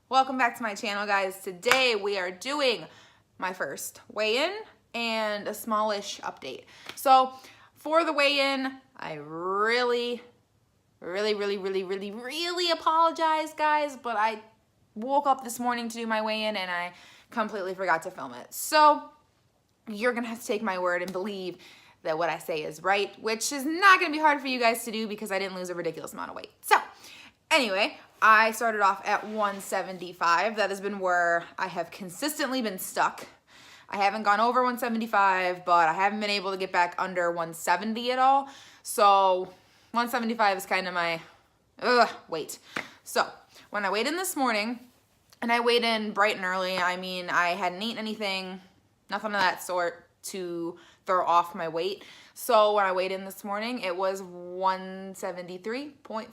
Welcome back to my channel, guys. Today we are doing my first weigh-in and a smallish update. So for the weigh-in, I really apologize, guys, but I woke up this morning to do my weigh-in and I completely forgot to film it. So you're gonna have to take my word and believe that what I say is right, which is not gonna be hard for you guys to do because I didn't lose a ridiculous amount of weight. So anyway, I started off at 175. That has been where I have consistently been stuck. I haven't gone over 175, but I haven't been able to get back under 170 at all. So 175 is kind of my weight. So when I weighed in this morning, and I weighed in bright and early, I mean, I hadn't eaten anything, nothing of that sort to throw off my weight. So when I weighed in this morning, it was 173.5.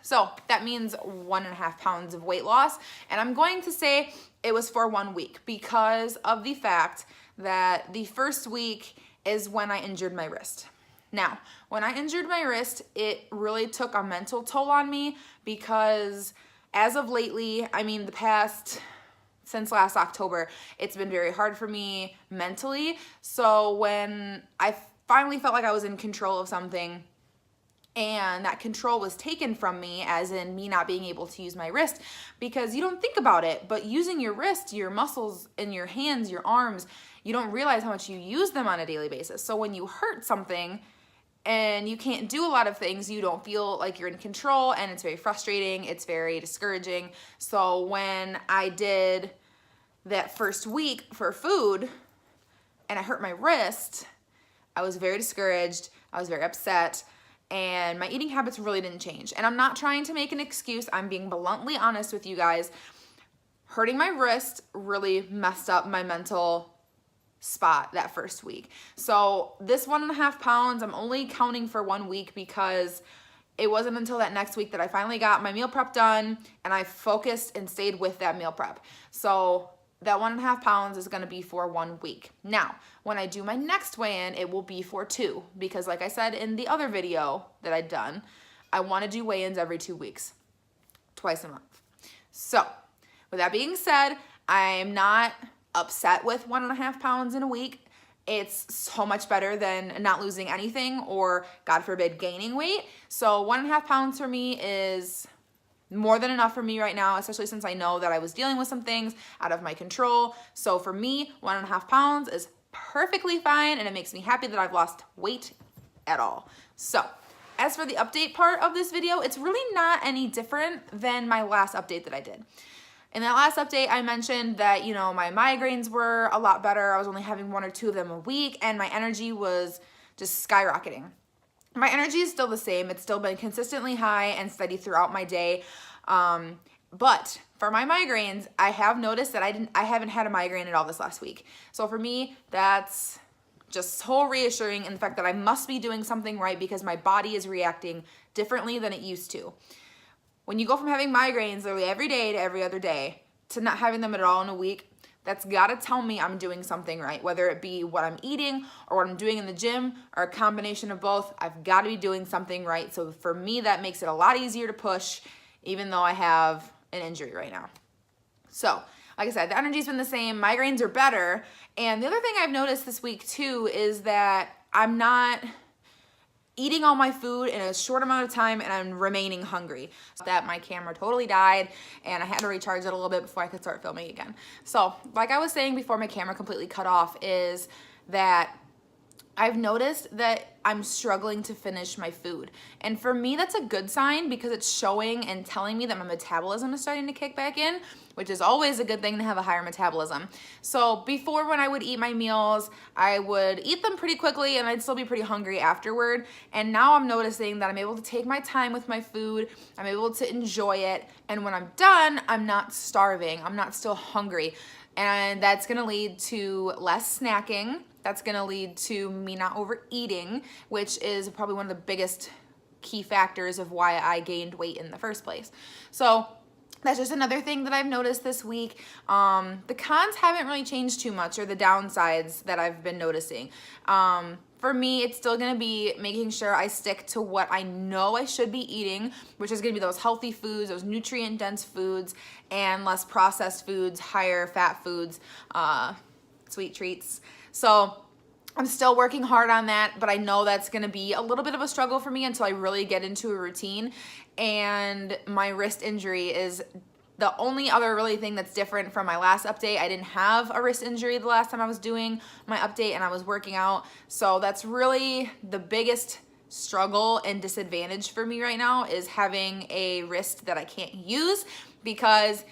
So that means 1.5 pounds of weight loss. And I'm going to say it was for 1 week because of the fact that the first week is when I injured my wrist. Now, when I injured my wrist, it really took a mental toll on me because as of lately, I mean, since last October, it's been very hard for me mentally. So when I finally felt like I was in control of something and that control was taken from me, as in me not being able to use my wrist, because you don't think about it, but using your wrist, your muscles in your hands, your arms, you don't realize how much you use them on a daily basis. So when you hurt something and you can't do a lot of things, you don't feel like you're in control, and it's very frustrating, it's very discouraging. So when I did that first week for food and I hurt my wrist, I was very discouraged, I was very upset, and my eating habits really didn't change. And I'm not trying to make an excuse, I'm being bluntly honest with you guys. Hurting my wrist really messed up my mental spot that first week. So this 1.5 pounds, I'm only counting for 1 week because it wasn't until that next week that I finally got my meal prep done and I focused and stayed with that meal prep. So that 1.5 pounds is gonna be for 1 week. Now, when I do my next weigh-in, it will be for 2, because like I said in the other video that I'd done, I wanna do weigh-ins every 2 weeks, twice a month. So, with that being said, I'm not upset with 1.5 pounds in a week. It's so much better than not losing anything or, God forbid, gaining weight. So 1.5 pounds for me is more than enough for me right now, especially since I know that I was dealing with some things out of my control. So for me, 1.5 pounds is perfectly fine, and it makes me happy that I've lost weight at all. So as for the update part of this video, it's really not any different than my last update that I did. In that last update, I mentioned that, you know, my migraines were a lot better. I was only having 1 or 2 of them a week, and my energy was just skyrocketing. My energy is still the same. It's still been consistently high and steady throughout my day. But for my migraines, I have noticed that I haven't had a migraine at all this last week. So for me, that's just so reassuring in the fact that I must be doing something right because my body is reacting differently than it used to. When you go from having migraines literally every day to every other day to not having them at all in a week, that's gotta tell me I'm doing something right, whether it be what I'm eating or what I'm doing in the gym or a combination of both. I've gotta be doing something right. So for me, that makes it a lot easier to push, even though I have an injury right now. So, like I said, the energy's been the same, migraines are better. And the other thing I've noticed this week too is that I'm not eating all my food in a short amount of time and I'm remaining hungry. That my camera totally died and I had to recharge it a little bit before I could start filming again. So like I was saying before my camera completely cut off, is that I've noticed that I'm struggling to finish my food. And for me, that's a good sign because it's showing and telling me that my metabolism is starting to kick back in, which is always a good thing to have a higher metabolism. So before, when I would eat my meals, I would eat them pretty quickly and I'd still be pretty hungry afterward. And now I'm noticing that I'm able to take my time with my food, I'm able to enjoy it, and when I'm done, I'm not starving, I'm not still hungry. And that's gonna lead to less snacking. That's gonna lead to me not overeating, which is probably one of the biggest key factors of why I gained weight in the first place. So that's just another thing that I've noticed this week. The cons haven't really changed too much, or the downsides that I've been noticing. for me, it's still gonna be making sure I stick to what I know I should be eating, which is gonna be those healthy foods, those nutrient-dense foods, and less processed foods, higher fat foods, sweet treats. So I'm still working hard on that, but I know that's gonna be a little bit of a struggle for me until I really get into a routine. And my wrist injury is the only other really thing that's different from my last update. I didn't have a wrist injury the last time I was doing my update and I was working out. So that's really the biggest struggle and disadvantage for me right now, is having a wrist that I can't use, because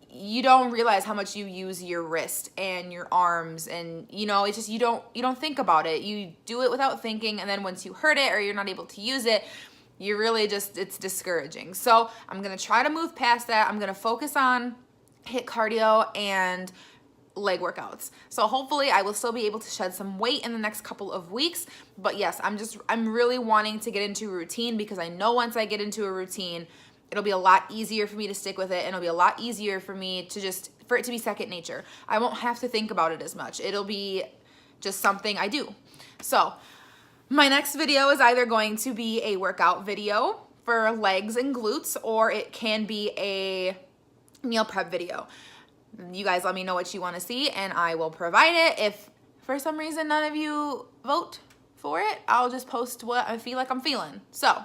you don't realize how much you use your wrist and your arms, and you know, it's just you don't think about it. You do it without thinking, and then once you hurt it or you're not able to use it, you really just, it's discouraging. So I'm gonna try to move past that. I'm gonna focus on HIIT cardio and leg workouts. So hopefully I will still be able to shed some weight in the next couple of weeks. But yes, I'm really wanting to get into a routine, because I know once I get into a routine, it'll be a lot easier for me to stick with it, and it'll be a lot easier for me to for it to be second nature. I won't have to think about it as much. It'll be just something I do. So my next video is either going to be a workout video for legs and glutes, or it can be a meal prep video. You guys let me know what you want to see and I will provide it. If for some reason none of you vote for it, I'll just post what I feel like I'm feeling. So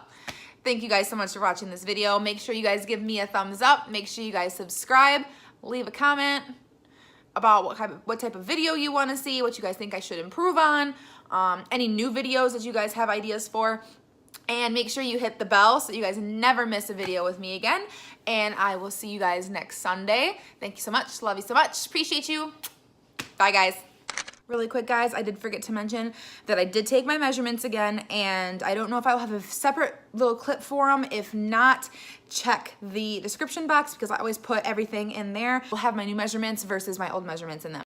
thank you guys so much for watching this video. Make sure you guys give me a thumbs up. Make sure you guys subscribe. Leave a comment about what type of video you want to see, what you guys think I should improve on, any new videos that you guys have ideas for, and make sure you hit the bell so you guys never miss a video with me again. And I will see you guys next Sunday. Thank you so much. Love you so much. Appreciate you. Bye, guys. Really quick, guys, I did forget to mention that I did take my measurements again, and I don't know if I'll have a separate little clip for them. If not, check the description box, because I always put everything in there. We'll have my new measurements versus my old measurements in them.